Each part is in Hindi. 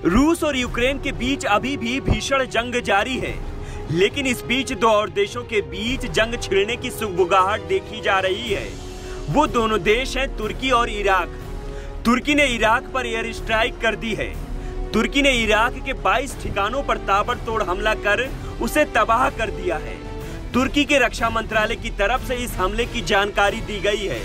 रूस और यूक्रेन के बीच अभी भी भीषण जंग जारी है, लेकिन इस बीच दो और देशों के बीच जंग छिड़ने की सुगबुगाहट देखी जा रही है। वो दोनों देश हैं तुर्की और इराक। तुर्की ने इराक पर एयर स्ट्राइक कर दी है। तुर्की ने इराक के 22 ठिकानों पर ताबड़तोड़ हमला कर उसे तबाह कर दिया है। तुर्की के रक्षा मंत्रालय की तरफ से इस हमले की जानकारी दी गई है।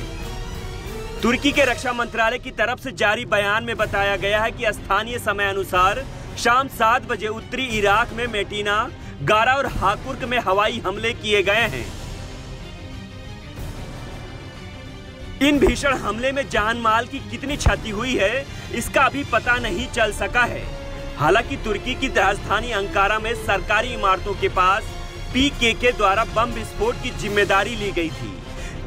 तुर्की के रक्षा मंत्रालय की तरफ से जारी बयान में बताया गया है कि स्थानीय समय अनुसार शाम 7 बजे उत्तरी इराक में मेटीना, गारा और हाकुर्क में हवाई हमले किए गए हैं। इन भीषण हमले में जान माल की कितनी क्षति हुई है, इसका अभी पता नहीं चल सका है। हालांकि तुर्की की राजधानी अंकारा में सरकारी इमारतों के पास पीकेके द्वारा बम विस्फोट की जिम्मेदारी ली गई थी,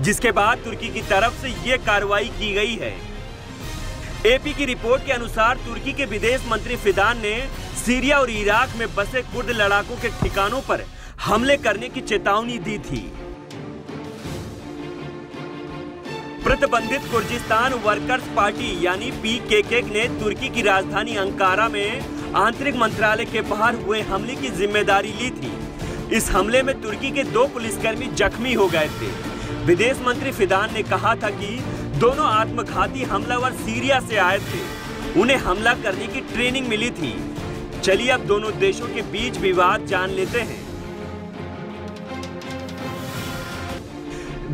जिसके बाद तुर्की की तरफ से ये कार्रवाई की गई है। एपी की रिपोर्ट के अनुसार तुर्की के विदेश मंत्री फिदान ने सीरिया और इराक में बसे कुर्द लड़ाकों के ठिकानों पर हमले करने की चेतावनी दी थी। प्रतिबंधित कुर्दिस्तान वर्कर्स पार्टी यानी पीकेके ने तुर्की की राजधानी अंकारा में आंतरिक मंत्रालय के बाहर हुए हमले की जिम्मेदारी ली थी। इस हमले में तुर्की के 2 पुलिसकर्मी जख्मी हो गए थे। विदेश मंत्री फिदान ने कहा था कि दोनों आत्मघाती हमलावर सीरिया से आए थे, उन्हें हमला करने की ट्रेनिंग मिली थी। चलिए अब दोनों देशों के बीच विवाद जान लेते हैं।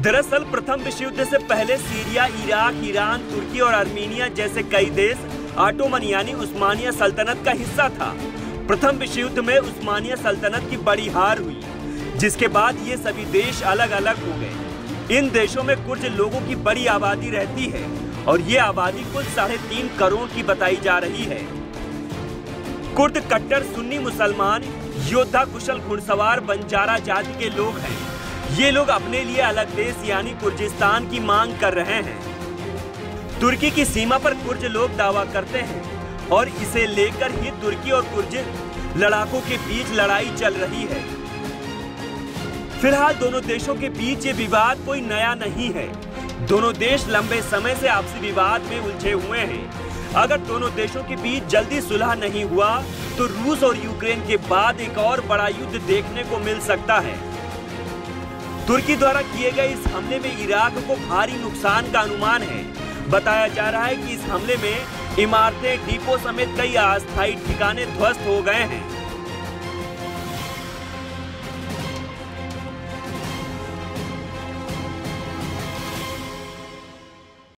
दरअसल प्रथम विश्व युद्ध से पहले सीरिया, इराक, ईरान, तुर्की और आर्मीनिया जैसे कई देश ऑटोमन यानी उस्मानिया सल्तनत का हिस्सा था। प्रथम विश्व युद्ध में उस्मानिया सल्तनत की बड़ी हार हुई, जिसके बाद ये सभी देश अलग अलग हो गए। इन देशों में कुर्द लोगों की बड़ी आबादी रहती है और ये आबादी कुल 3.5 करोड़ की बताई जा रही है। कुर्द कट्टर सुन्नी मुसलमान योद्धा, कुशल घुड़सवार, बंजारा जाति के लोग हैं। ये लोग अपने लिए अलग देश यानी कुर्दिस्तान की मांग कर रहे हैं। तुर्की की सीमा पर कुर्द लोग दावा करते हैं और इसे लेकर ही तुर्की और कुर्द लड़ाकों के बीच लड़ाई चल रही है। फिलहाल दोनों देशों के बीच ये विवाद कोई नया नहीं है। दोनों देश लंबे समय से आपसी विवाद में उलझे हुए हैं। अगर दोनों देशों के बीच जल्दी सुलह नहीं हुआ तो रूस और यूक्रेन के बाद एक और बड़ा युद्ध देखने को मिल सकता है। तुर्की द्वारा किए गए इस हमले में इराक को भारी नुकसान का अनुमान है। बताया जा रहा है कि इस हमले में इमारतें, डिपो समेत कई अस्थायी ठिकाने ध्वस्त हो गए हैं।